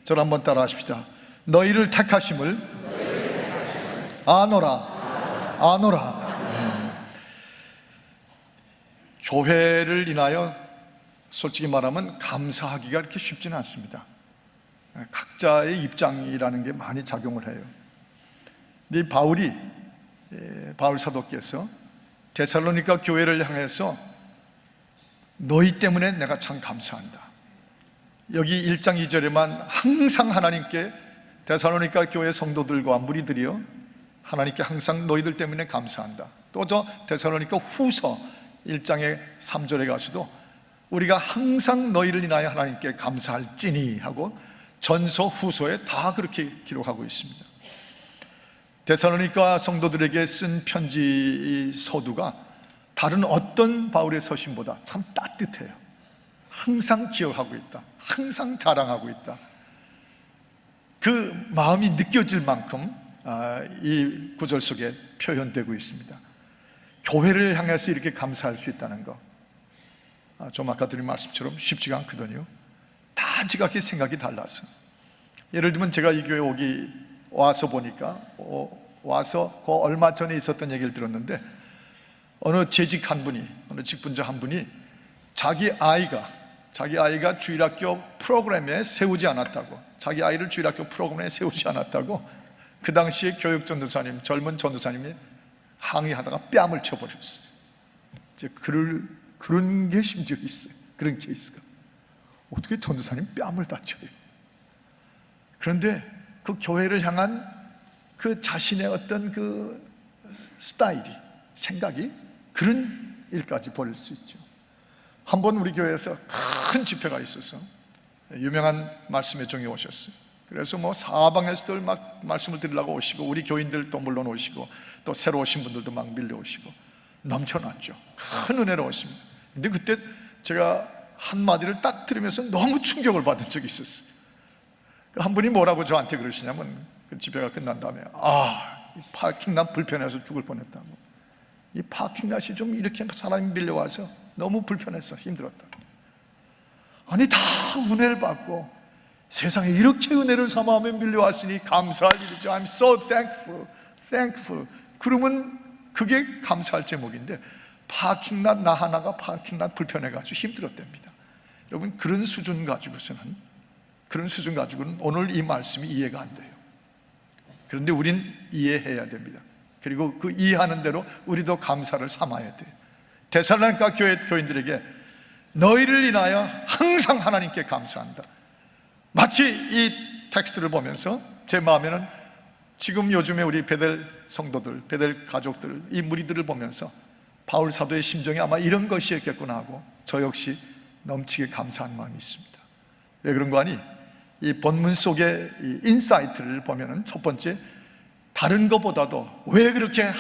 저를 한번 따라 하십시다. 너희를 택하심을 아노라, 아노라. 교회를 인하여 솔직히 말하면 감사하기가 그렇게 쉽지는 않습니다. 각자의 입장이라는 게 많이 작용을 해요. 근데 바울 사도께서 데살로니가 교회를 향해서 너희 때문에 내가 참 감사한다. 여기 1장 2절에만 항상 하나님께 데살로니가 교회 성도들과 무리들이요, 하나님께 항상 너희들 때문에 감사한다. 또 저 데살로니가 후서 1장의 3절에 가서도 우리가 항상 너희를 인하여 하나님께 감사할지니 하고 전서 후서에 다 그렇게 기록하고 있습니다. 데살로니가 성도들에게 쓴 편지 서두가 다른 어떤 바울의 서신보다 참 따뜻해요. 항상 기억하고 있다, 항상 자랑하고 있다, 그 마음이 느껴질 만큼 이 구절 속에 표현되고 있습니다. 교회를 향해서 이렇게 감사할 수 있다는 거, 좀 아까 드린 말씀처럼 쉽지가 않거든요. 다 지각히 생각이 달라서. 예를 들면 제가 이 교회 와서 보니까 와서 그 얼마 전에 있었던 얘기를 들었는데, 어느 재직한 분이, 어느 직분자 한 분이 자기 아이가 주일학교 프로그램에 세우지 않았다고, 자기 아이를 주일학교 프로그램에 세우지 않았다고 그 당시에 교육전도사님, 젊은 전도사님이 항의하다가 뺨을 쳐버렸어요. 이제 그런 게 심지어 있어요. 그런 케이스가. 어떻게 전도사님 뺨을 다쳐요? 그런데 그 교회를 향한 그 자신의 어떤 그 스타일이, 생각이 그런 일까지 벌일 수 있죠. 한번 우리 교회에서 큰 집회가 있어서 유명한 말씀의 종이 오셨어요. 그래서 뭐 사방에서들 막 말씀을 들으려고 오시고, 우리 교인들도 물론 오시고, 또 새로 오신 분들도 막 밀려오시고 넘쳐났죠. 큰 은혜로웠습니다. 근데 그때 제가 한마디를 딱 들으면서 너무 충격을 받은 적이 있었어요. 한 분이 뭐라고 저한테 그러시냐면, 그 집회가 끝난 다음에 이 파킹란 불편해서 죽을 뻔했다고. 이 파킹란이 좀 이렇게 사람이 밀려와서 너무 불편했어, 힘들었다. 아니, 다 은혜를 받고 세상에 이렇게 은혜를 삼아하며 밀려왔으니 감사할 일이죠. I'm so thankful. 그러면 그게 감사할 제목인데, 파킹란 나 하나가 파킹란 불편해가지고 힘들었답니다. 여러분, 그런 수준 가지고는 오늘 이 말씀이 이해가 안 돼요. 그런데 우린 이해해야 됩니다. 그리고 그 이해하는 대로 우리도 감사를 삼아야 돼요. 데살로니가 교회 교인들에게 너희를 인하여 항상 하나님께 감사한다. 마치 이 텍스트를 보면서 제 마음에는 지금 요즘에 우리 베델 성도들, 베델 가족들, 이 무리들을 보면서 바울 사도의 심정이 아마 이런 것이었겠구나 하고 저 역시 넘치게 감사한 마음이 있습니다. 왜 그런 거 아니? 이 본문 속의 이 인사이트를 보면은 첫 번째, 다른 것보다도 왜 그렇게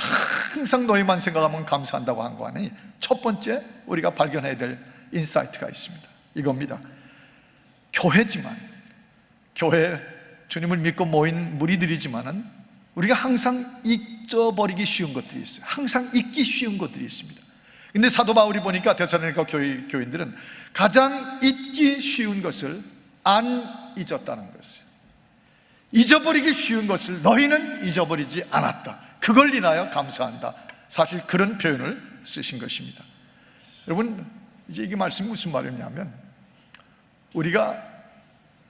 항상 너희만 생각하면 감사한다고 한 거 아니? 첫 번째 우리가 발견해야 될 인사이트가 있습니다. 이겁니다. 교회 주님을 믿고 모인 무리들이지만은 우리가 항상 잊어버리기 쉬운 것들이 있어요. 항상 잊기 쉬운 것들이 있습니다. 근데 사도 바울이 보니까 데살로니가 교인들은 가장 잊기 쉬운 것을 안 잊었다는 것이에요. 잊어버리기 쉬운 것을 너희는 잊어버리지 않았다. 그걸 인하여 감사한다. 사실 그런 표현을 쓰신 것입니다. 여러분, 이제 이게 말씀이 무슨 말이냐면, 우리가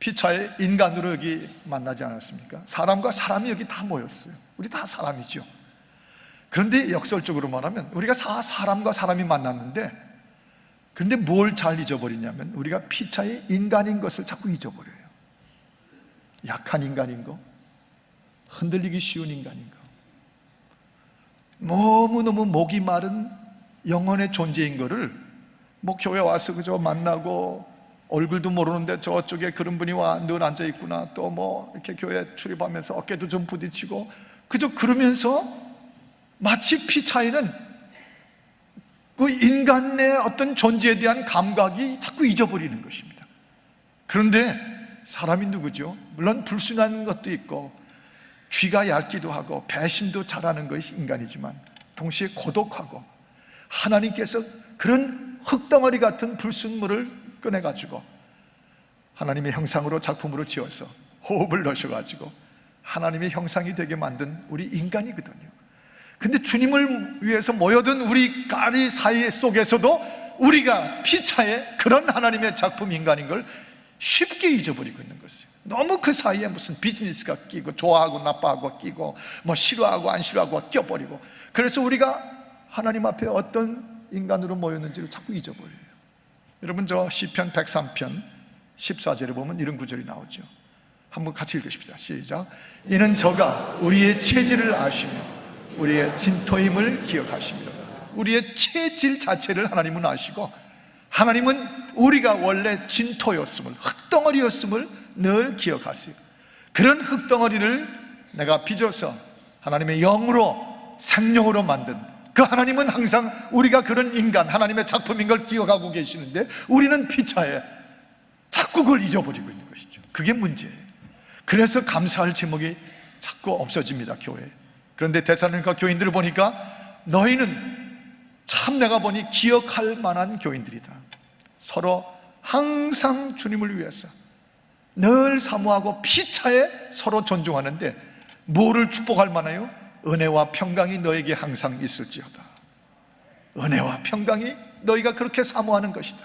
피차에 인간으로 여기 만나지 않았습니까? 사람과 사람이 여기 다 모였어요. 우리 다 사람이죠. 그런데 역설적으로 말하면 우리가 사람과 사람이 만났는데, 근데 뭘 잘 잊어버리냐면 우리가 피차에 인간인 것을 자꾸 잊어버려요. 약한 인간인 거, 흔들리기 쉬운 인간인 거, 너무너무 목이 마른 영혼의 존재인 거를 뭐 교회 와서 그저 만나고 얼굴도 모르는데 저쪽에 그런 분이 늘 앉아 있구나, 또 뭐 이렇게 교회 출입하면서 어깨도 좀 부딪히고, 그저 그러면서 마치 피차이는 그 인간의 어떤 존재에 대한 감각이 자꾸 잊어버리는 것입니다. 그런데 사람이 누구죠? 물론 불순한 것도 있고 귀가 얇기도 하고 배신도 잘하는 것이 인간이지만, 동시에 고독하고 하나님께서 그런 흙덩어리 같은 불순물을 꺼내가지고 하나님의 형상으로 작품으로 지어서 호흡을 넣으셔가지고 하나님의 형상이 되게 만든 우리 인간이거든요. 근데 주님을 위해서 모여든 우리 가리 사이 속에서도 우리가 피차에 그런 하나님의 작품 인간인 걸 쉽게 잊어버리고 있는 것이에요. 너무 그 사이에 무슨 비즈니스가 끼고 좋아하고 나빠하고 끼고 뭐 싫어하고 안 싫어하고 껴버리고, 그래서 우리가 하나님 앞에 어떤 인간으로 모였는지를 자꾸 잊어버려요. 여러분, 저 시편 103편 14절에 보면 이런 구절이 나오죠. 한번 같이 읽으십시다. 시작. 이는 저가 우리의 체질을 아시며 우리의 진토임을 기억하십니다. 우리의 체질 자체를 하나님은 아시고, 하나님은 우리가 원래 진토였음을, 흙덩어리였음을 늘 기억하세요. 그런 흙덩어리를 내가 빚어서 하나님의 영으로, 생명으로 만든 그 하나님은 항상 우리가 그런 인간, 하나님의 작품인 걸 기억하고 계시는데 우리는 피차에 자꾸 그걸 잊어버리고 있는 것이죠. 그게 문제예요. 그래서 감사할 제목이 자꾸 없어집니다, 교회에. 그런데 데살로니가 교인들을 보니까 너희는 참 내가 보니 기억할 만한 교인들이다. 서로 항상 주님을 위해서 늘 사모하고 피차에 서로 존중하는데 뭐를 축복할 만해요? 은혜와 평강이 너에게 항상 있을지어다. 은혜와 평강이 너희가 그렇게 사모하는 것이다.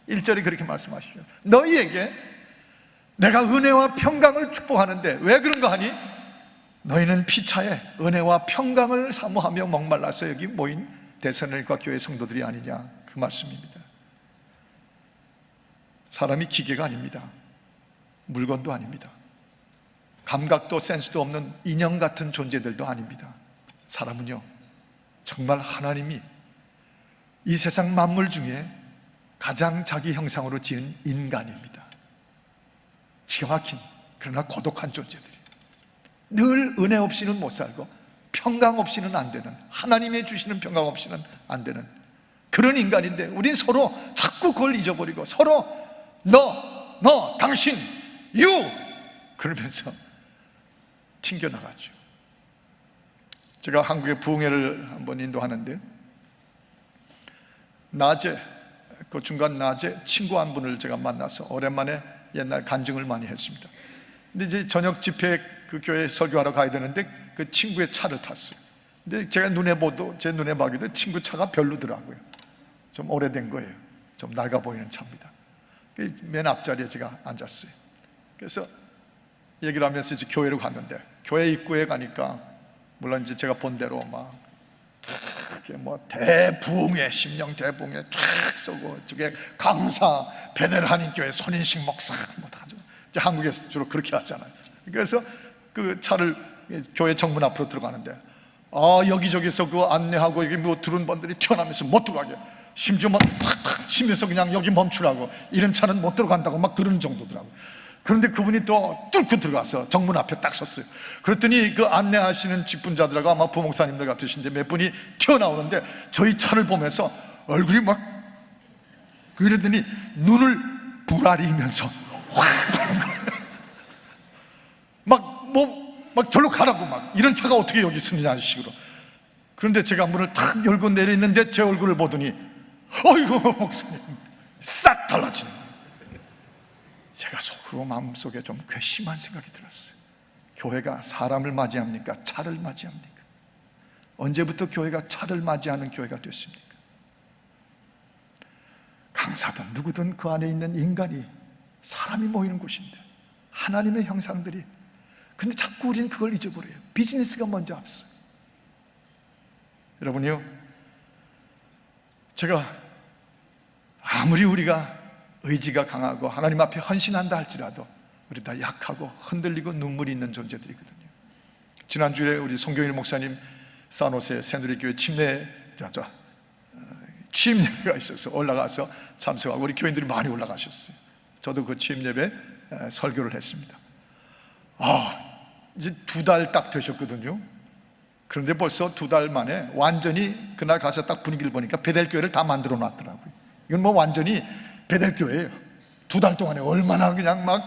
1절이 그렇게 말씀하시죠. 너희에게 내가 은혜와 평강을 축복하는데 왜 그런가 하니 너희는 피차에 은혜와 평강을 사모하며 목말라서 여기 모인 데살로니가 교회 성도들이 아니냐, 그 말씀입니다. 사람이 기계가 아닙니다. 물건도 아닙니다. 감각도 센스도 없는 인형 같은 존재들도 아닙니다. 사람은요, 정말 하나님이 이 세상 만물 중에 가장 자기 형상으로 지은 인간입니다. 기가 막힌, 그러나 고독한 존재들이 늘 은혜 없이는 못 살고 평강 없이는 안 되는, 하나님의 주시는 평강 없이는 안 되는 그런 인간인데 우린 서로 자꾸 그걸 잊어버리고 서로 너, 당신, you 그러면서 튕겨나가죠. 제가 한국의 부흥회를 한번 인도하는데 낮에, 그 중간 낮에 친구 한 분을 제가 만나서 오랜만에 옛날 간증을 많이 했습니다. 근데 이제 저녁 집회 그 교회 설교하러 가야 되는데 그 친구의 차를 탔어요. 근데 제가 제 눈에 봐기도 친구 차가 별로더라고요. 좀 오래된 거예요. 좀 낡아 보이는 차입니다. 맨 앞자리에 제가 앉았어요. 그래서 얘기를 하면서 이제 교회로 갔는데 교회 입구에 가니까 물론 이제 제가 본 대로 막 뭐 대부흥회, 심령 대부흥회 쫙 쏘고 저게 강사 베델 한인교회 손인식 목사 뭐 다 이제 한국에서 주로 그렇게 하잖아요. 그래서 그 차를 교회 정문 앞으로 들어가는데 여기저기서 그 안내하고 여기 뭐 들은 분들이 튀어나오면서 못 들어가게, 심지어 막 탁탁 치면서 그냥 여기 멈추라고, 이런 차는 못 들어간다고 막 그런 정도더라고요. 그런데 그분이 또 뚫고 들어가서 정문 앞에 딱 섰어요. 그랬더니 그 안내하시는 직분자들하고 아마 부목사님들 같으신데 몇 분이 튀어나오는데 저희 차를 보면서 얼굴이 막 그러더니 눈을 부라리면서 막 절로 가라고, 막 이런 차가 어떻게 여기 있느냐 식으로. 그런데 제가 문을 탁 열고 내리는데 제 얼굴을 보더니 어이구 목사님, 싹 달라지는 거예요. 제가 속으로 마음속에 좀 괘씸한 생각이 들었어요. 교회가 사람을 맞이합니까? 차를 맞이합니까? 언제부터 교회가 차를 맞이하는 교회가 됐습니까? 강사든 누구든 그 안에 있는 인간이, 사람이 모이는 곳인데 하나님의 형상들이, 근데 자꾸 우리는 그걸 잊어버려요. 비즈니스가 먼저 앞서요. 여러분요, 제가 아무리 우리가 의지가 강하고 하나님 앞에 헌신한다 할지라도 우리 다 약하고 흔들리고 눈물이 있는 존재들이거든요. 지난주에 우리 송경일 목사님 산호세 새누리교회 취임 예배가 있어서 올라가서 참석하고 우리 교인들이 많이 올라가셨어요. 저도 그 취임 예배 설교를 했습니다. 이제 2달 딱 되셨거든요. 그런데 벌써 2달 만에 완전히 그날 가서 딱 분위기를 보니까 베델교회를 다 만들어 놨더라고요. 이건 뭐 완전히 베델교회예요. 2달 동안에 얼마나 그냥 막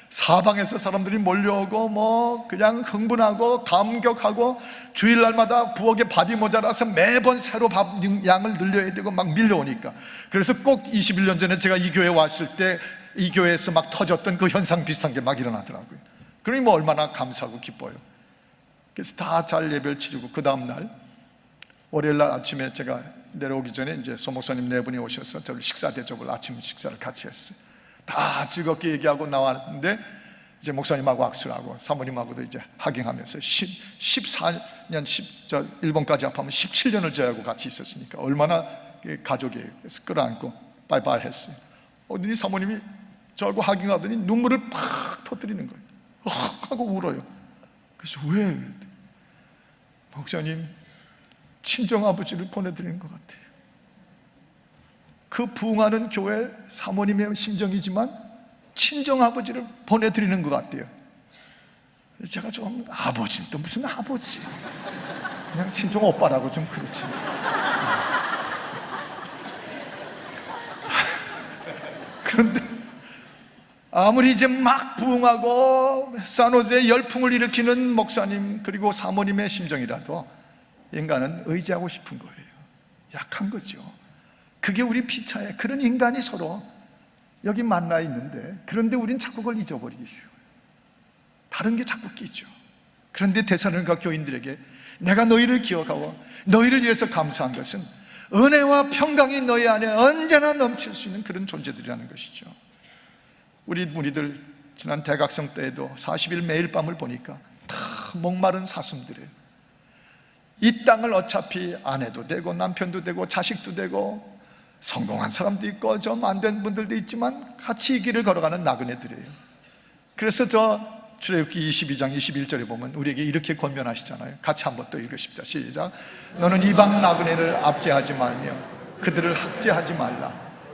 사방에서 사람들이 몰려오고 뭐 그냥 흥분하고 감격하고 주일날마다 부엌에 밥이 모자라서 매번 새로 밥 양을 늘려야 되고 막 밀려오니까. 그래서 꼭 21년 전에 제가 이 교회에 왔을 때 이 교회에서 막 터졌던 그 현상 비슷한 게 막 일어나더라고요. 그러니 뭐 얼마나 감사하고 기뻐요. 그래서 다 잘 예배를 치르고 그 다음날 월요일 날 아침에 제가 내려오기 전에 이제 소목사님 네 분이 오셔서 저를 식사 대접을, 아침 식사를 같이 했어요. 다 즐겁게 얘기하고 나왔는데 이제 목사님하고 악수를 하고 사모님하고도 이제 하깅하면서 14년 일본까지 합하면 17년을 저하고 같이 있었으니까 얼마나 가족이에요. 그래서 끌어안고 바이바이 했어요. 어머니 사모님이 저하고 하깅하더니 눈물을 팍 터뜨리는 거예요. 하고 울어요. 그래서 왜? 목사님, 친정아버지를 보내드리는 것 같아요. 그 부흥하는 교회 사모님의 심정이지만 친정아버지를 보내드리는 것 같아요. 제가 좀, 아버지는 또 무슨 아버지, 그냥 친정 오빠라고 좀 그렇지. 그런데 아무리 이제 막 부흥하고 산호제에 열풍을 일으키는 목사님 그리고 사모님의 심정이라도 인간은 의지하고 싶은 거예요. 약한 거죠. 그게 우리 피차에 그런 인간이 서로 여기 만나 있는데, 그런데 우린 자꾸 그걸 잊어버리기 쉬워요. 다른 게 자꾸 끼죠. 그런데 데살로니가 교인들에게 내가 너희를 기억하고 너희를 위해서 감사한 것은 은혜와 평강이 너희 안에 언제나 넘칠 수 있는 그런 존재들이라는 것이죠. 우리 무리들 지난 대각성 때에도 40일 매일 밤을 보니까 다 목마른 사슴들이에요. 이 땅을 어차피 아내도 되고 남편도 되고 자식도 되고 성공한 사람도 있고 좀 안 된 분들도 있지만 같이 이 길을 걸어가는 나그네들이에요. 그래서 저 출애굽기 22장 21절에 보면 우리에게 이렇게 권면하시잖아요. 같이 한번 또 읽으십시다. 시작. 너는 이방 나그네를 압제하지 말며 그들을 학제하지 말라.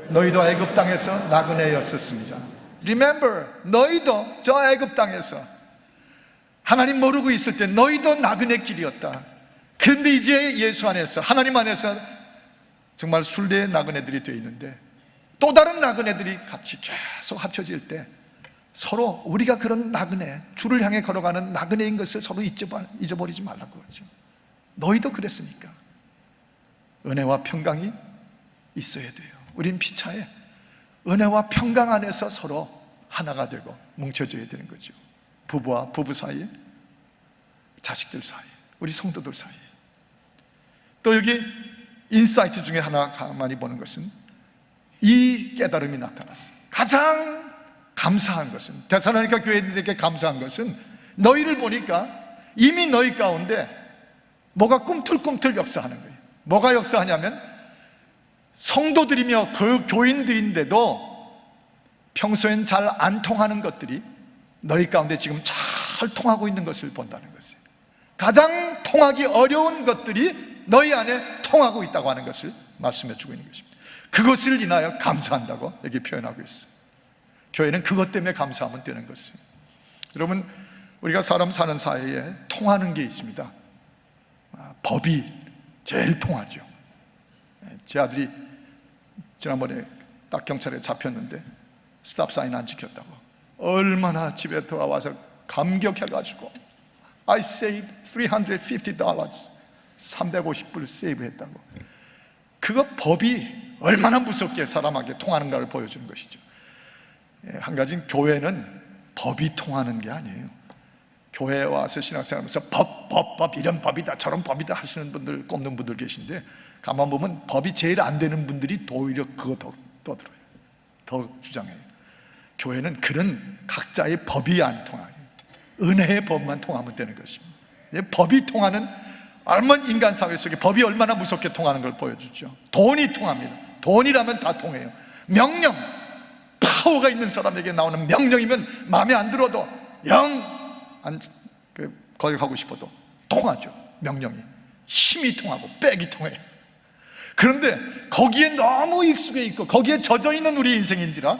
너희도 애굽 땅에서 나그네였었습니다. Remember, 너희도 저 애굽 땅에서 하나님 모르고 있을 때 너희도 나그네 길이었다. 그런데 이제 예수 안에서, 하나님 안에서 정말 순례의 나그네들이 되어 있는데 또 다른 나그네들이 같이 계속 합쳐질 때 서로 우리가 그런 나그네, 주를 향해 걸어가는 나그네인 것을 서로 잊어버리지 말라고 하죠. 너희도 그랬으니까 은혜와 평강이 있어야 돼요. 우린 피차에 은혜와 평강 안에서 서로 하나가 되고 뭉쳐져야 되는 거죠. 부부와 부부 사이에, 자식들 사이에, 우리 성도들 사이에. 또 여기 인사이트 중에 하나 가만히 보는 것은 이 깨달음이 나타났어요. 가장 감사한 것은, 데살로니가 교회들에게 감사한 것은 너희를 보니까 이미 너희 가운데 뭐가 꿈틀꿈틀 역사하는 거예요. 뭐가 역사하냐면 성도들이며 그 교인들인데도 평소엔 잘 안 통하는 것들이 너희 가운데 지금 잘 통하고 있는 것을 본다는 것이에요. 가장 통하기 어려운 것들이 너희 안에 통하고 있다고 하는 것을 말씀해 주고 있는 것입니다. 그것을 인하여 감사한다고 여기 표현하고 있어요. 교회는 그것 때문에 감사하면 되는 것이에요. 여러분, 우리가 사람 사는 사이에 통하는 게 있습니다. 법이 제일 통하죠. 제 아들이 지난번에 딱 경찰에 잡혔는데 스탑 사인 안 지켰다고 얼마나 집에 돌아와서 감격해가지고 I saved $350, 350불 세이브했다고. 그거 법이 얼마나 무섭게 사람에게 통하는가를 보여주는 것이죠. 한 가지는 교회는 법이 통하는 게 아니에요. 교회에 와서 신앙생활하면서 법 이런 법이다 저런 법이다 하시는 분들, 꼽는 분들 계신데 가만 보면 법이 제일 안 되는 분들이 오히려 그거 더 떠들어요. 더 주장해요. 교회는 그런 각자의 법이 안 통해요. 은혜의 법만 통하면 되는 것입니다. 법이 통하는, 얼마나 인간 사회 속에 법이 얼마나 무섭게 통하는 걸 보여주죠. 돈이 통합니다. 돈이라면 다 통해요. 명령, 파워가 있는 사람에게 나오는 명령이면 마음에 안 들어도 거역하고 싶어도 통하죠. 명령이 힘이 통하고 백이 통해요. 그런데 거기에 너무 익숙해 있고 거기에 젖어 있는 우리 인생인지라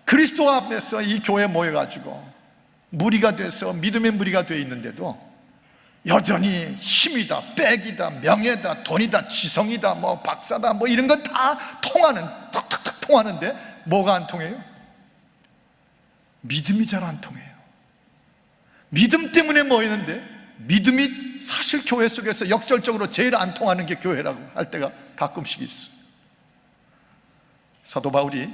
그리스도 앞에서 이 교회에 모여가지고 무리가 돼서 믿음의 무리가 되어 있는데도 여전히 힘이다, 백이다, 명예다, 돈이다, 지성이다, 뭐 박사다, 뭐 이런 건 다 통하는, 툭툭툭 통하는데 뭐가 안 통해요? 믿음이 잘 안 통해요. 믿음 때문에 모이는데 믿음이 사실 교회 속에서 역설적으로 제일 안 통하는 게 교회라고 할 때가 가끔씩 있어요. 사도 바울이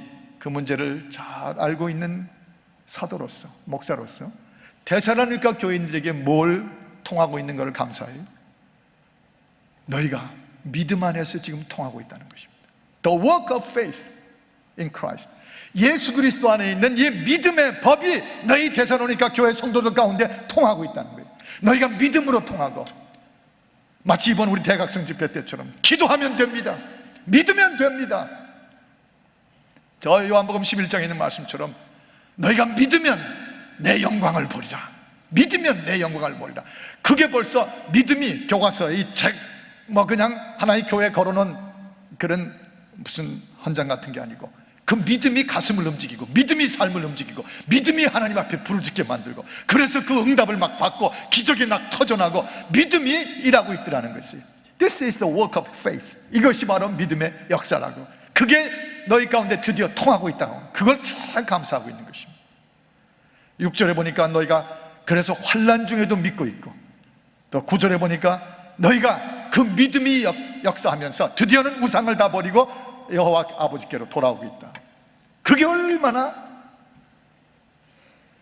그 문제를 잘 알고 있는 사도로서, 목사로서 데살로니가 교인들에게 뭘 통하고 있는 것을 감사해요? 너희가 믿음 안에서 지금 통하고 있다는 것입니다. The work of faith in Christ. 예수 그리스도 안에 있는 이 믿음의 법이 너희 데살로니가 교회 성도들 가운데 통하고 있다는 거예요. 너희가 믿음으로 통하고, 마치 이번 우리 대각성 집회 때처럼 기도하면 됩니다. 믿으면 됩니다. 저 요한복음 11장에 있는 말씀처럼 너희가 믿으면 내 영광을 보리라. 믿으면 내 영광을 보리라. 그게 벌써 믿음이 교과서 이 책 그냥 하나의 교회에 걸어놓은 그런 무슨 헌장 같은 게 아니고, 그 믿음이 가슴을 움직이고, 믿음이 삶을 움직이고, 믿음이 하나님 앞에 부르짖게 만들고, 그래서 그 응답을 막 받고 기적이 막 터져나고 믿음이 일하고 있더라는 것이에요. This is the work of faith. 이것이 바로 믿음의 역사라고, 그게 너희 가운데 드디어 통하고 있다고, 그걸 잘 감사하고 있는 것입니다. 6절에 보니까 너희가 그래서 환난 중에도 믿고 있고, 또 9절에 보니까 너희가 그 믿음이 역사하면서 드디어는 우상을 다 버리고 여호와 아버지께로 돌아오고 있다. 그게 얼마나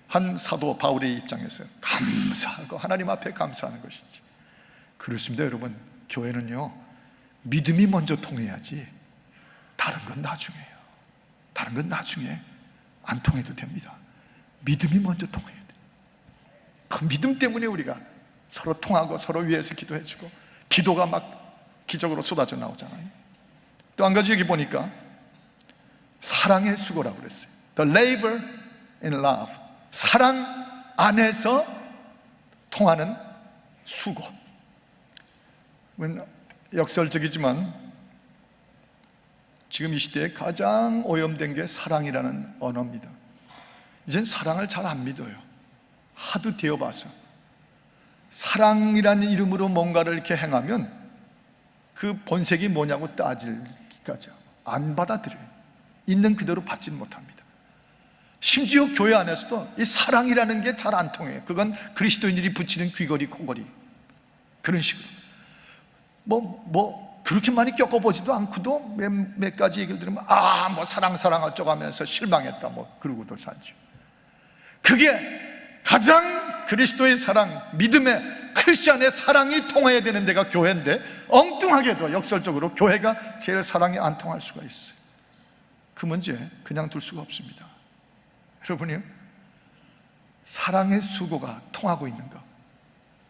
한 사도 바울의 입장에서 감사하고 하나님 앞에 감사하는 것인지. 그렇습니다, 여러분. 교회는요, 믿음이 먼저 통해야지 다른 건 나중에요. 다른 건 나중에 안 통해도 됩니다. 믿음이 먼저 통해야 돼요. 그 믿음 때문에 우리가 서로 통하고 서로 위해서 기도해주고, 기도가 막 기적으로 쏟아져 나오잖아요. 또 한 가지 여기 보니까 사랑의 수고라고 그랬어요. The labor in love. 사랑 안에서 통하는 수고. 역설적이지만 지금 이 시대에 가장 오염된 게 사랑이라는 언어입니다. 이젠 사랑을 잘 안 믿어요. 하도 되어봐서. 사랑이라는 이름으로 뭔가를 이렇게 행하면 그 본색이 뭐냐고 따질기까지 안 받아들여요. 있는 그대로 받지는 못합니다. 심지어 교회 안에서도 이 사랑이라는 게 잘 안 통해요. 그건 그리스도인들이 붙이는 귀걸이, 코걸이, 그런 식으로 그렇게 많이 겪어보지도 않고도 몇 가지 얘기를 들으면 사랑 어쩌고 하면서 실망했다 그러고도 살죠. 그게 가장 그리스도의 사랑, 믿음의 크리스찬의 사랑이 통해야 되는 데가 교회인데, 엉뚱하게도 역설적으로 교회가 제일 사랑이 안 통할 수가 있어요. 그 문제 그냥 둘 수가 없습니다. 여러분이요, 사랑의 수고가 통하고 있는 것,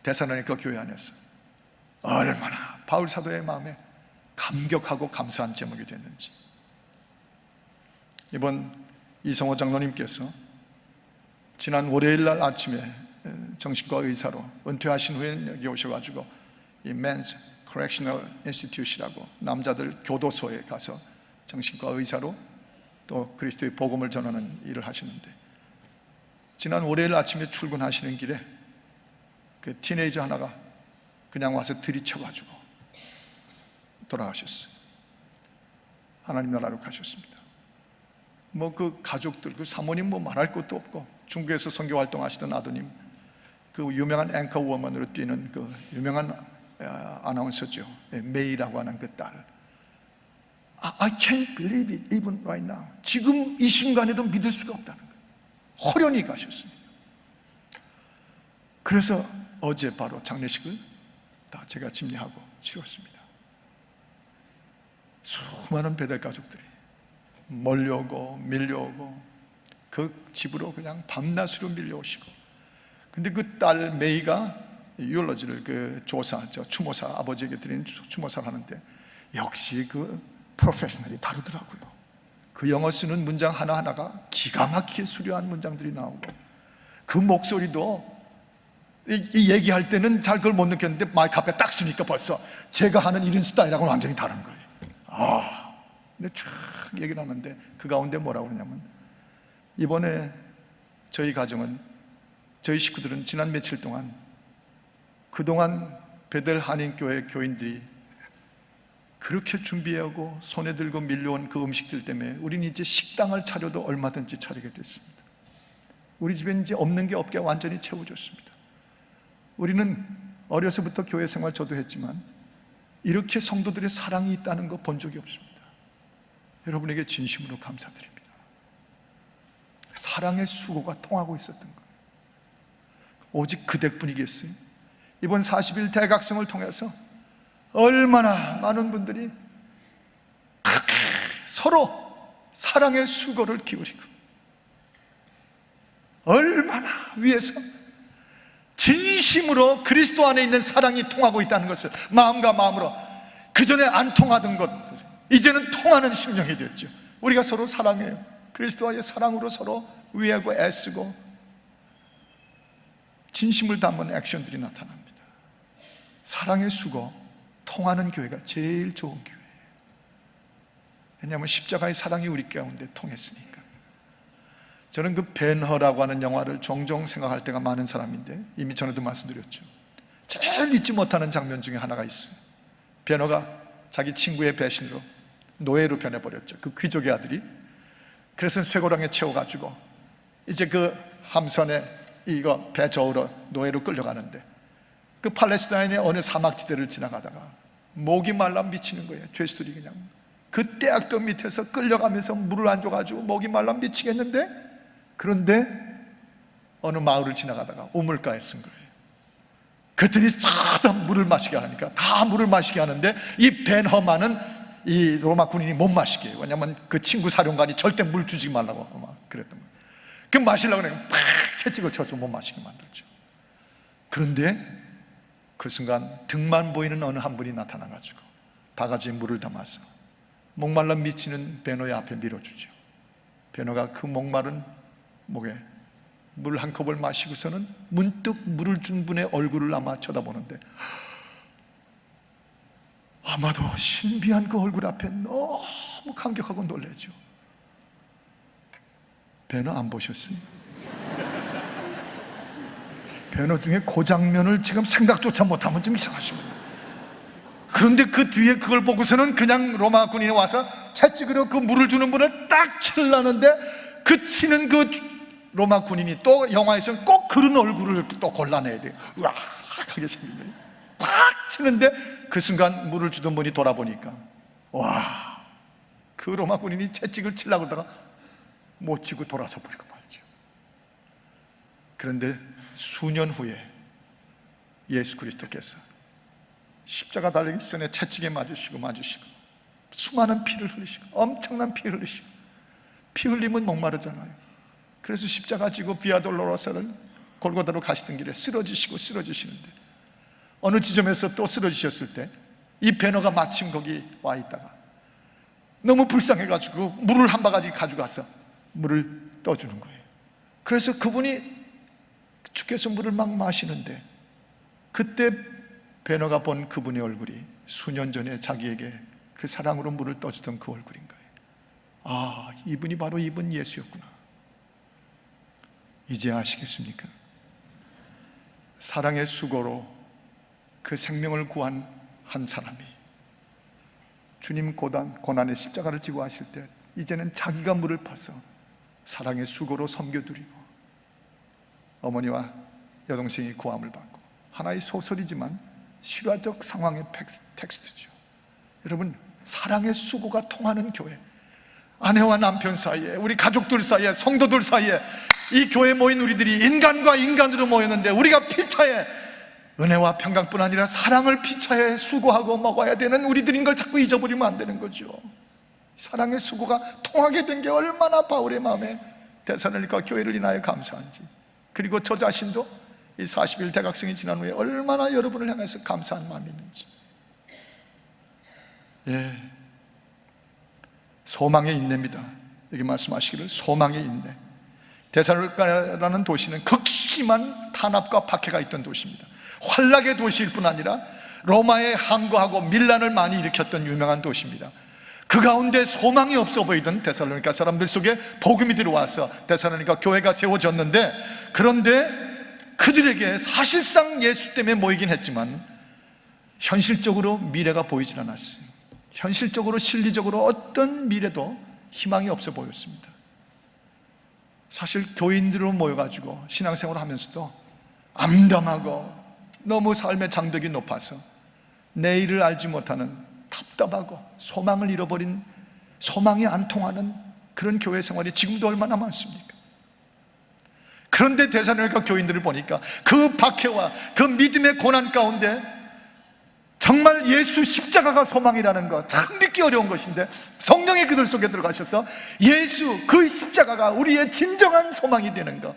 데살로니가 교회 안에서 얼마나 바울 사도의 마음에 감격하고 감사한 제목이 됐는지. 이번 이성호 장로님께서 지난 월요일 날 아침에 정신과 의사로 은퇴하신 후에 여기 오셔가지고 이 Men's Correctional Institute이라고 남자들 교도소에 가서 정신과 의사로 또 그리스도의 복음을 전하는 일을 하시는데, 지난 월요일 아침에 출근하시는 길에 그 티네이저 하나가 그냥 와서 들이쳐가지고 돌아가셨어요. 하나님 나라로 가셨습니다. 그 가족들, 그 사모님 말할 것도 없고, 중국에서 선교 활동하시던 아드님, 그 유명한 앵커 워먼으로 뛰는 그 유명한 아나운서죠. 메이라고 하는 그 딸. I can't believe it even right now. 지금 이 순간에도 믿을 수가 없다는 거예요. 호련히 가셨습니다. 그래서 어제 바로 장례식을 다 제가 집례하고 치렀습니다. 수많은 배달 가족들이 몰려오고 밀려오고 그 집으로 그냥 밤낮으로 밀려오시고, 근데 그 딸 메이가 유올러지를 그 추모사 아버지에게 드리는 추모사를 하는데, 역시 그 프로페셔널이 다르더라고요. 그 영어 쓰는 문장 하나하나가 기가 막히게 수려한 문장들이 나오고, 그 목소리도 이 얘기할 때는 잘 그걸 못 느꼈는데 마이크 앞에 딱 쓰니까 벌써 제가 하는 이런 스타일하고는 완전히 다른 거예요. 근데 쫙 얘기를 하는데 그 가운데 뭐라고 그러냐면, 이번에 저희 가정은, 저희 식구들은 지난 며칠 동안 그동안 베델 한인교회 교인들이 그렇게 준비하고 손에 들고 밀려온 그 음식들 때문에 우리는 이제 식당을 차려도 얼마든지 차리게 됐습니다. 우리 집에 이제 없는 게 없게 완전히 채워졌습니다. 우리는 어려서부터 교회 생활 저도 했지만 이렇게 성도들의 사랑이 있다는 거 본 적이 없습니다. 여러분에게 진심으로 감사드립니다. 사랑의 수고가 통하고 있었던 거예요. 오직 그 댁뿐이겠어요? 이번 40일 대각성을 통해서 얼마나 많은 분들이 서로 사랑의 수고를 기울이고, 얼마나 위해서 진심으로 그리스도 안에 있는 사랑이 통하고 있다는 것을 마음과 마음으로, 그전에 안 통하던 것들 이제는 통하는 심령이 됐죠. 우리가 서로 사랑해요. 그리스도와의 사랑으로 서로 위하고 애쓰고 진심을 담은 액션들이 나타납니다. 사랑의 수고, 통하는 교회가 제일 좋은 교회예요. 왜냐하면 십자가의 사랑이 우리 가운데 통했으니까. 저는 그 벤허라고 하는 영화를 종종 생각할 때가 많은 사람인데, 이미 전에도 말씀드렸죠. 제일 잊지 못하는 장면 중에 하나가 있어요. 벤허가 자기 친구의 배신으로 노예로 변해버렸죠. 그 귀족의 아들이. 그래서 쇠고랑에 채워가지고 이제 그 함선에 이거 배 저으러 노예로 끌려가는데, 그 팔레스타인의 어느 사막지대를 지나가다가 목이 말라 미치는 거예요. 죄수들이 그냥 그 떼약볕 밑에서 끌려가면서 물을 안 줘가지고 목이 말라 미치겠는데, 그런데 어느 마을을 지나가다가 우물가에 쓴 거예요. 그랬더니 다 물을 마시게 하니까, 다 물을 마시게 하는데 이 벤허만은 이 로마 군인이 못 마시게 해요. 왜냐하면 그 친구 사령관이 절대 물 주지 말라고 막 그랬던 거예요. 그 마시려고 그러니까 팍 채찍을 쳐서 못 마시게 만들었죠. 그런데 그 순간 등만 보이는 어느 한 분이 나타나가지고 바가지에 물을 담아서 목말라 미치는 베노의 앞에 밀어주죠. 베노가 그 목마른 목에 물 한 컵을 마시고서는 문득 물을 준 분의 얼굴을 아마 쳐다보는데, 아마도 신비한 그 얼굴 앞에 너무 감격하고 놀라죠. 베노 안 보셨어요? 베노 중에 그 장면을 지금 생각조차 못하면 좀 이상하십니다. 그런데 그 뒤에 그걸 보고서는 그냥 로마 군인이 와서 채찍으로 그 물을 주는 분을 딱 치려는데, 그 치는 그 로마 군인이 또 영화에서는 꼭 그런 얼굴을 또 골라내야 돼요. 으악하게 생긴 거예요. 팍 치는데 그 순간 물을 주던 분이 돌아보니까, 와, 그 로마 군인이 채찍을 치려고 하다가 못 치고 돌아서 버리고 말죠. 그런데 수년 후에 예수 그리스도께서 십자가 달리기 전에 채찍에 맞으시고 수많은 피를 흘리시고, 엄청난 피를 흘리시고, 피 흘리면 목마르잖아요. 그래서 십자가 지고 비아 돌로로사를 골고다로 가시던 길에 쓰러지시는데, 어느 지점에서 또 쓰러지셨을 때 이 베너가 마침 거기 와 있다가 너무 불쌍해가지고 물을 한 바가지 가져가서 물을 떠주는 거예요. 그래서 그분이 주께서 물을 막 마시는데, 그때 베너가 본 그분의 얼굴이 수년 전에 자기에게 그 사랑으로 물을 떠주던 그 얼굴인 거예요. 아, 이분이 바로 이분 예수였구나. 이제 아시겠습니까? 사랑의 수고로 그 생명을 구한 한 사람이 주님 고난의 십자가를 지고 하실 때 이제는 자기가 물을 퍼서 사랑의 수고로 섬겨드리고, 어머니와 여동생이 구함을 받고, 하나의 소설이지만 실화적 상황의 텍스트죠. 여러분, 사랑의 수고가 통하는 교회, 아내와 남편 사이에, 우리 가족들 사이에, 성도들 사이에, 이 교회에 모인 우리들이 인간과 인간으로 모였는데, 우리가 피차에 은혜와 평강뿐 아니라 사랑을 피차에 수고하고 먹어야 되는 우리들인 걸 자꾸 잊어버리면 안 되는 거죠. 사랑의 수고가 통하게 된 게 얼마나 바울의 마음에 데살로니가 교회를 인하여 감사한지, 그리고 저 자신도 이 40일 대각성이 지난 후에 얼마나 여러분을 향해서 감사한 마음이 있는지. 예, 소망의 인내입니다. 여기 말씀하시기를 소망의 인내. 데살로니가라는 도시는 극심한 탄압과 박해가 있던 도시입니다. 환락의 도시일 뿐 아니라 로마에 항거하고 밀란을 많이 일으켰던 유명한 도시입니다. 그 가운데 소망이 없어 보이던 데살로니가 사람들 속에 복음이 들어와서 데살로니가 교회가 세워졌는데, 그런데 그들에게 사실상 예수 때문에 모이긴 했지만 현실적으로 미래가 보이질 않았어요. 현실적으로, 실리적으로 어떤 미래도 희망이 없어 보였습니다. 사실 교인들로 모여가지고 신앙생활을 하면서도 암담하고 너무 삶의 장벽이 높아서 내일을 알지 못하는 답답하고 소망을 잃어버린, 소망이 안 통하는 그런 교회 생활이 지금도 얼마나 많습니까? 그런데 데살로니가 교인들을 보니까 그 박해와 그 믿음의 고난 가운데 정말 예수 십자가가 소망이라는 것, 참 믿기 어려운 것인데 성령의 그들 속에 들어가셔서 예수 그 십자가가 우리의 진정한 소망이 되는 것,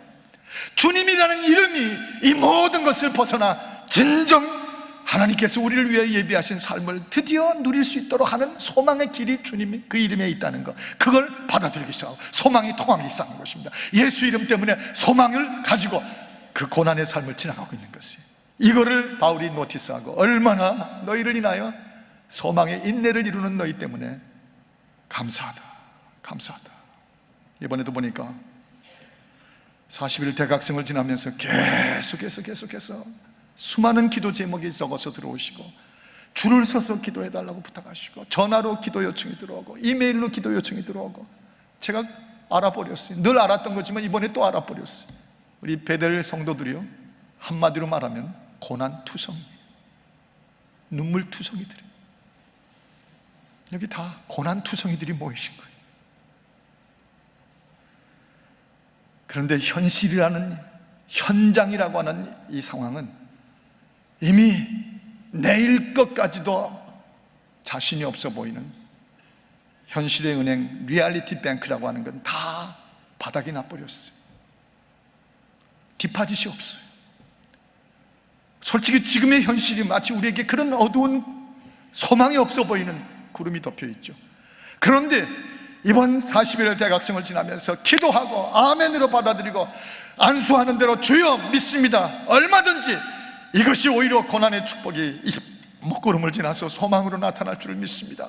주님이라는 이름이 이 모든 것을 벗어나 진정 하나님께서 우리를 위해 예비하신 삶을 드디어 누릴 수 있도록 하는 소망의 길이 주님이 그 이름에 있다는 것, 그걸 받아들이기 시작하고 소망이 통하기 시작한 것입니다. 예수 이름 때문에 소망을 가지고 그 고난의 삶을 지나가고 있는 것이에요. 이거를 바울이 노티스하고, 얼마나 너희를 인하여 소망의 인내를 이루는 너희 때문에 감사하다, 감사하다. 이번에도 보니까 40일 대각성을 지나면서 계속해서 수많은 기도 제목이 적어서 들어오시고, 줄을 서서 기도해달라고 부탁하시고, 전화로 기도 요청이 들어오고, 이메일로 기도 요청이 들어오고, 제가 알아버렸어요. 늘 알았던 거지만 이번에 또 알아버렸어요. 우리 베델 성도들이요, 한마디로 말하면 고난투성, 눈물투성이들이, 여기 다 고난투성이들이 모이신 거예요. 그런데 현실이라는, 현장이라고 하는 이 상황은 이미 내일 것까지도 자신이 없어 보이는 현실의 은행, 리얼리티 뱅크라고 하는 건 다 바닥이 나버렸어요. 디파짓이 없어요. 솔직히 지금의 현실이 마치 우리에게 그런 어두운 소망이 없어 보이는 구름이 덮여 있죠. 그런데 이번 40일 대각성을 지나면서 기도하고 아멘으로 받아들이고 안수하는 대로 주여 믿습니다, 얼마든지 이것이 오히려 고난의 축복이 이 먹구름을 지나서 소망으로 나타날 줄을 믿습니다.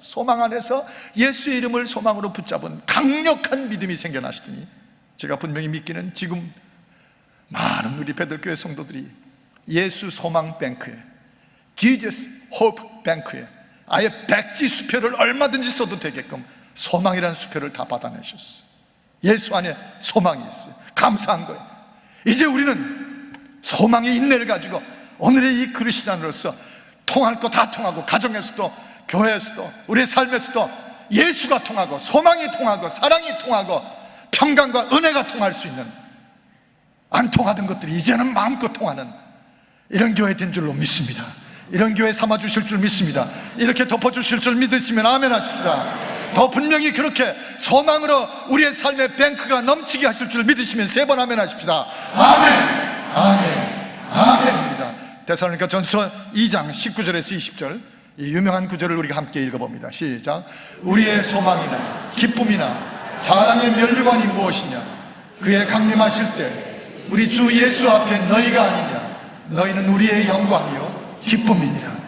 소망 안에서 예수의 이름을 소망으로 붙잡은 강력한 믿음이 생겨나시더니, 제가 분명히 믿기는 지금 많은 우리 베들교회 성도들이 예수 소망 뱅크에, Jesus Hope 뱅크에 아예 백지 수표를 얼마든지 써도 되게끔 소망이라는 수표를 다 받아내셨어요. 예수 안에 소망이 있어요. 감사한 거예요. 이제 우리는 소망의 인내를 가지고 오늘의 이 그리스도인으로서 통할 거 다 통하고, 가정에서도 교회에서도 우리의 삶에서도 예수가 통하고 소망이 통하고 사랑이 통하고 평강과 은혜가 통할 수 있는, 안 통하던 것들이 이제는 마음껏 통하는 이런 교회 된 줄로 믿습니다. 이런 교회 삼아주실 줄 믿습니다. 이렇게 덮어주실 줄 믿으시면 아멘 하십시다. 더 분명히 그렇게 소망으로 우리의 삶의 뱅크가 넘치게 하실 줄 믿으시면 3번 아멘 하십시다. 아멘, 아멘, 아멘입니다. 데살로니가 전서 2장 19절에서 20절, 이 유명한 구절을 우리가 함께 읽어봅니다. 시작. 우리의 소망이나 기쁨이나 사랑의 면류관이 무엇이냐? 그의 강림하실 때 우리 주 예수 앞에 너희가 아니냐? 너희는 우리의 영광이요 기쁨이니라.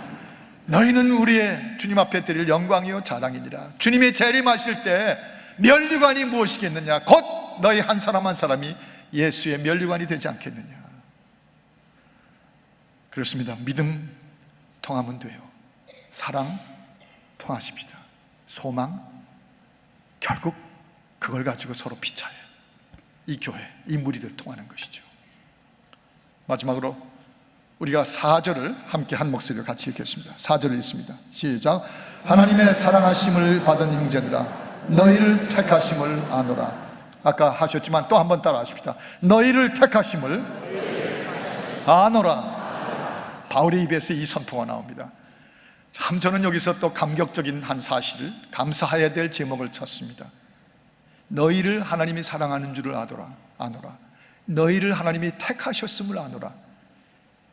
너희는 우리의 주님 앞에 드릴 영광이요 자랑이니라. 주님이 재림하실 때 면류관이 무엇이겠느냐? 곧 너희 한 사람 한 사람이 예수의 면류관이 되지 않겠느냐? 그렇습니다. 믿음 통하면 돼요. 사랑 통하십시다. 소망, 결국 그걸 가지고 서로 피차해요. 이 교회, 이 무리들 통하는 것이죠. 마지막으로 우리가 4절을 함께 한 목소리로 같이 읽겠습니다. 4절을 읽습니다. 시작. 하나님의 사랑하심을 받은 형제들아, 너희를 택하심을 아노라. 아까 하셨지만 또 한번 따라 하십시다. 너희를 택하심을 아노라. 바울의 입에서 이 선포가 나옵니다. 참 저는 여기서 또 감격적인 한 사실을, 감사해야 될 제목을 찾습니다. 너희를 하나님이 사랑하는 줄을 아노라. 너희를 하나님이 택하셨음을 아노라.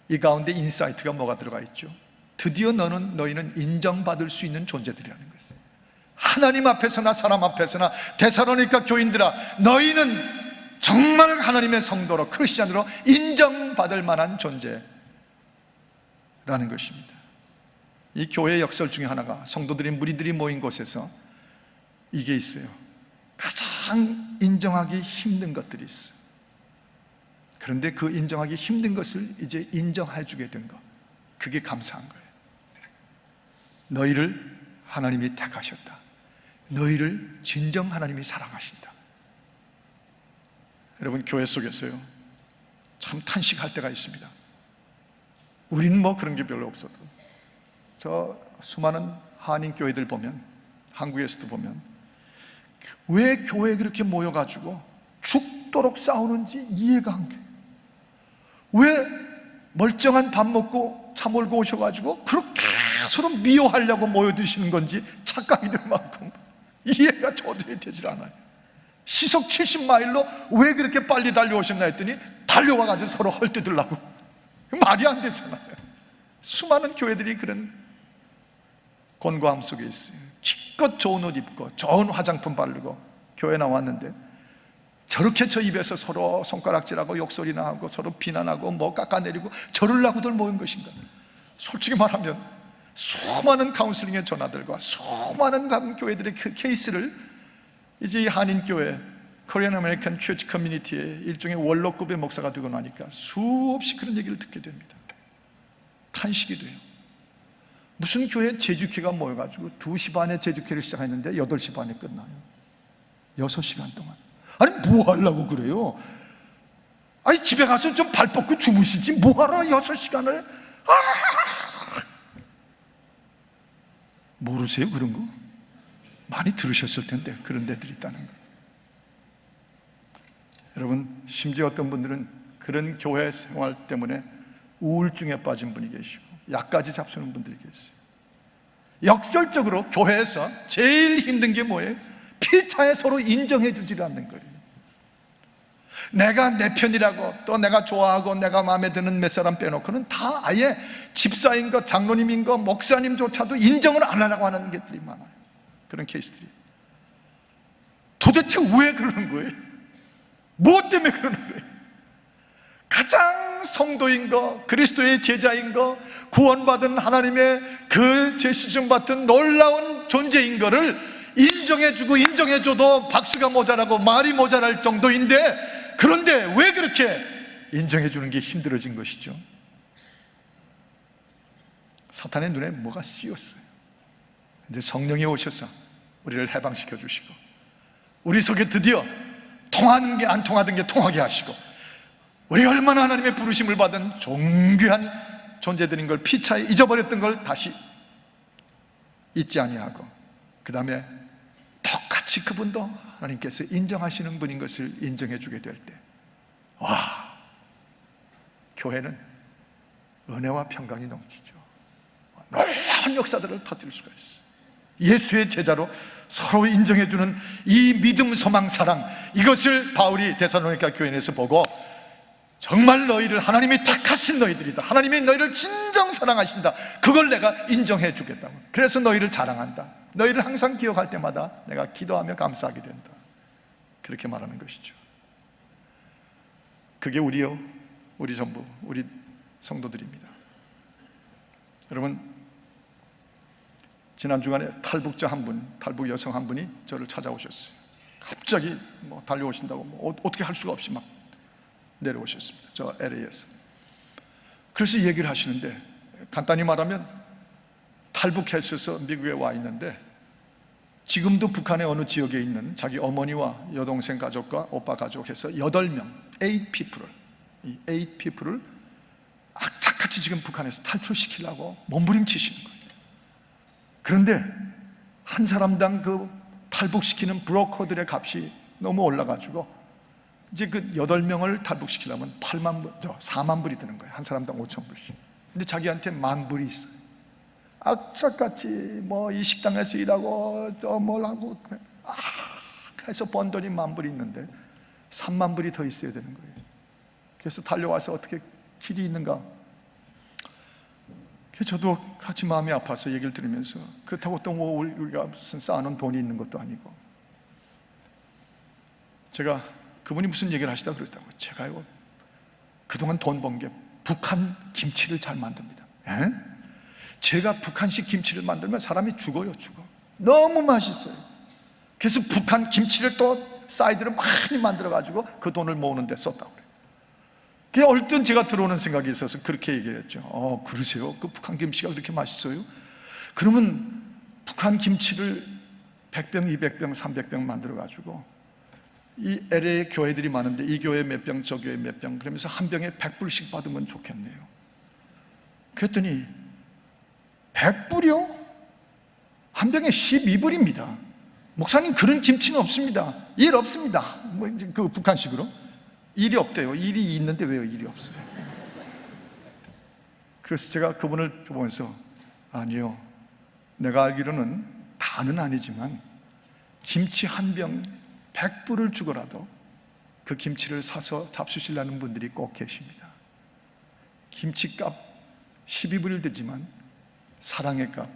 이 가운데 인사이트가 뭐가 들어가 있죠? 드디어 너희는 인정받을 수 있는 존재들이라는 것이에요. 하나님 앞에서나 사람 앞에서나 데살로니가 교인들아, 너희는 정말 하나님의 성도로, 크리스찬으로 인정받을 만한 존재라는 것입니다. 이 교회의 역설 중에 하나가, 성도들이, 무리들이 모인 곳에서 이게 있어요. 가장 인정하기 힘든 것들이 있어요. 그런데 그 인정하기 힘든 것을 이제 인정해 주게 된 것, 그게 감사한 거예요. 너희를 하나님이 택하셨다. 너희를 진정 하나님이 사랑하신다. 여러분, 교회 속에서요 참 탄식할 때가 있습니다. 우리는 뭐 그런 게 별로 없어도 저 수많은 한인 교회들 보면, 한국에서도 보면 왜 교회에 그렇게 모여가지고 죽도 죽도록 싸우는지 이해가 안 돼. 왜 멀쩡한 밥 먹고 차 몰고 오셔가지고 그렇게 서로 미워하려고 모여드시는 건지 착각이 들 만큼 이해가 도저히 되질 않아요. 시속 70마일로 왜 그렇게 빨리 달려오셨나 했더니 달려와가지고 서로 헐뜯으려고. 말이 안 되잖아요. 수많은 교회들이 그런 곤고함 속에 있어요. 기껏 좋은 옷 입고 좋은 화장품 바르고 교회 나왔는데 저렇게 저 입에서 서로 손가락질하고 욕설이나 하고 서로 비난하고 뭐 깎아내리고 저러려고들 모인 것인가. 솔직히 말하면 수많은 카운슬링의 전화들과 수많은 다른 교회들의 그 케이스를 이제 이 한인교회 코리안 아메리칸 처치 커뮤니티의 일종의 원로급의 목사가 되고 나니까 수없이 그런 얘기를 듣게 됩니다. 탄식이 돼요. 무슨 교회 제주회가 모여가지고 2시 반에 제주회를 시작했는데 8시 반에 끝나요. 6시간 동안. 아니 뭐 하려고 그래요? 아니 집에 가서 좀 발 뻗고 주무시지 뭐하러 6시간을 모르세요 그런 거? 많이 들으셨을 텐데 그런 데들이 있다는 거. 여러분, 심지어 어떤 분들은 그런 교회 생활 때문에 우울증에 빠진 분이 계시고 약까지 잡수는 분들이 계세요. 역설적으로 교회에서 제일 힘든 게 뭐예요? 피차에 서로 인정해 주지 않는 거예요. 내가 내 편이라고 또 내가 좋아하고 내가 마음에 드는 몇 사람 빼놓고는 다 아예 집사인 것, 장로님인 것, 목사님조차도 인정을 안 하려고 하는 것들이 많아요. 그런 케이스들이. 도대체 왜 그러는 거예요? 무엇 때문에 그러는 거예요? 가장 성도인 거, 그리스도의 제자인 거, 구원받은 하나님의 그 죄 씻음 받은 놀라운 존재인 거를 인정해주고 인정해줘도 박수가 모자라고 말이 모자랄 정도인데, 그런데 왜 그렇게 인정해주는 게 힘들어진 것이죠? 사탄의 눈에 뭐가 씌었어요. 근데 성령이 오셔서 우리를 해방시켜 주시고 우리 속에 드디어 통하는 게 안 통하던 게 통하게 하시고 우리가 얼마나 하나님의 부르심을 받은 존귀한 존재들인 걸 피차에 잊어버렸던 걸 다시 잊지 아니하고 그 다음에 똑같이 그분도 하나님께서 인정하시는 분인 것을 인정해 주게 될 때, 와, 교회는 은혜와 평강이 넘치죠. 놀라운 역사들을 터뜨릴 수가 있어요. 예수의 제자로 서로 인정해 주는 이 믿음, 소망, 사랑, 이것을 바울이 데살로니가 교인에서 보고 정말 너희를 하나님이 택하신 너희들이다, 하나님이 너희를 진정 사랑하신다, 그걸 내가 인정해 주겠다고. 그래서 너희를 자랑한다, 너희를 항상 기억할 때마다 내가 기도하며 감사하게 된다, 그렇게 말하는 것이죠. 그게 우리요, 우리 전부, 우리 성도들입니다. 여러분, 지난 주간에 탈북자 한 분, 탈북 여성 한 분이 저를 찾아오셨어요. 갑자기 뭐 달려오신다고 어떻게 할 수가 없이 막 내려오셨습니다. 저 LA에서. 그래서 얘기를 하시는데, 간단히 말하면 탈북했어서 미국에 와 있는데 지금도 북한의 어느 지역에 있는 자기 어머니와 여동생 가족과 오빠 가족 해서 8명, 8 people을 악착같이 지금 북한에서 탈출시키려고 몸부림치시는 거예요. 그런데 한 사람당 그 탈북시키는 브로커들의 값이 너무 올라가지고 이제 그 8명을 탈북시키려면 4만 불이 드는 거예요. 한 사람당 5천 불씩. 근데 자기한테 10,000불이 있어요. 악착같이 뭐 이 식당에서 일하고 또 뭘 하고 해서 번 돈이 10,000불이 있는데 3만 불이 더 있어야 되는 거예요. 그래서 달려와서 어떻게 길이 있는가? 저도 같이 마음이 아파서 얘기를 들으면서, 그렇다고 또 뭐 우리가 무슨 쌓아놓은 돈이 있는 것도 아니고, 제가 그분이 무슨 얘기를 하시다 그랬다고요. 제가요, 그동안 돈 번 게 북한 김치를 잘 만듭니다. 에? 제가 북한식 김치를 만들면 사람이 죽어요. 너무 맛있어요. 그래서 북한 김치를 또 사이드로 많이 만들어가지고 그 돈을 모으는 데 썼다고 그래요. 그게 얼른 제가 들어오는 생각이 있어서 그렇게 얘기했죠. 그러세요? 그 북한 김치가 그렇게 맛있어요? 그러면 북한 김치를 100병, 200병, 300병 만들어가지고 이 LA 교회들이 많은데 이 교회 몇 병, 저 교회 몇 병, 그러면서 한 병에 100불씩 받으면 좋겠네요. 그랬더니 100불이요? 한 병에 12불입니다. 목사님, 그런 김치는 없습니다. 일 없습니다. 뭐 그 북한식으로 일이 없대요. 일이 있는데 왜 일이 없어요? 그래서 제가 그분을 보면서 아니요, 내가 알기로는 다는 아니지만 김치 한 병 100불을 주고라도 그 김치를 사서 잡수시려는 분들이 꼭 계십니다. 김치값 12불을 들지만 사랑의 값,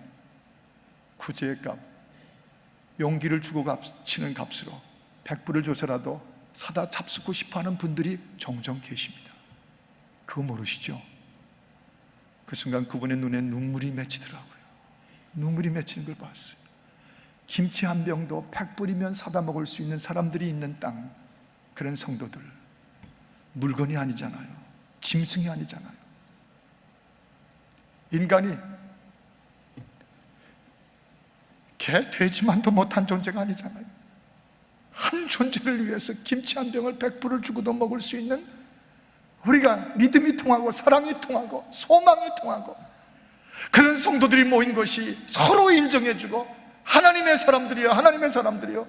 구제의 값, 용기를 주고 치는 값으로 100불을 줘서라도 사다 잡수고 싶어하는 분들이 종종 계십니다. 그거 모르시죠? 그 순간 그분의 눈에 눈물이 맺히더라고요. 눈물이 맺히는 걸 봤어요. 김치 한 병도 100불이면 사다 먹을 수 있는 사람들이 있는 땅, 그런 성도들, 물건이 아니잖아요. 짐승이 아니잖아요. 인간이 개, 돼지만도 못한 존재가 아니잖아요. 한 존재를 위해서 김치 한 병을 100불을 주고도 먹을 수 있는, 우리가 믿음이 통하고 사랑이 통하고 소망이 통하고 그런 성도들이 모인 것이 서로 인정해주고, 하나님의 사람들이여, 하나님의 사람들이여,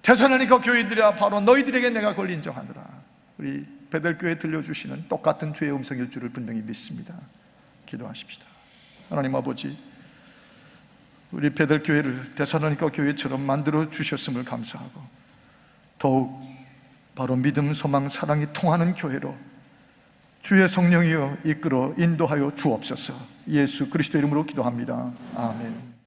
데살로니가 교회들이야, 바로 너희들에게 내가 그걸 인정하노라. 우리 베델교회 들려주시는 똑같은 주의 음성일 줄을 분명히 믿습니다. 기도하십시다. 하나님 아버지, 우리 베델교회를 데살로니가 교회처럼 만들어 주셨음을 감사하고, 더욱 바로 믿음, 소망, 사랑이 통하는 교회로 주의 성령이여 이끌어 인도하여 주옵소서. 예수 그리스도 이름으로 기도합니다. 아멘.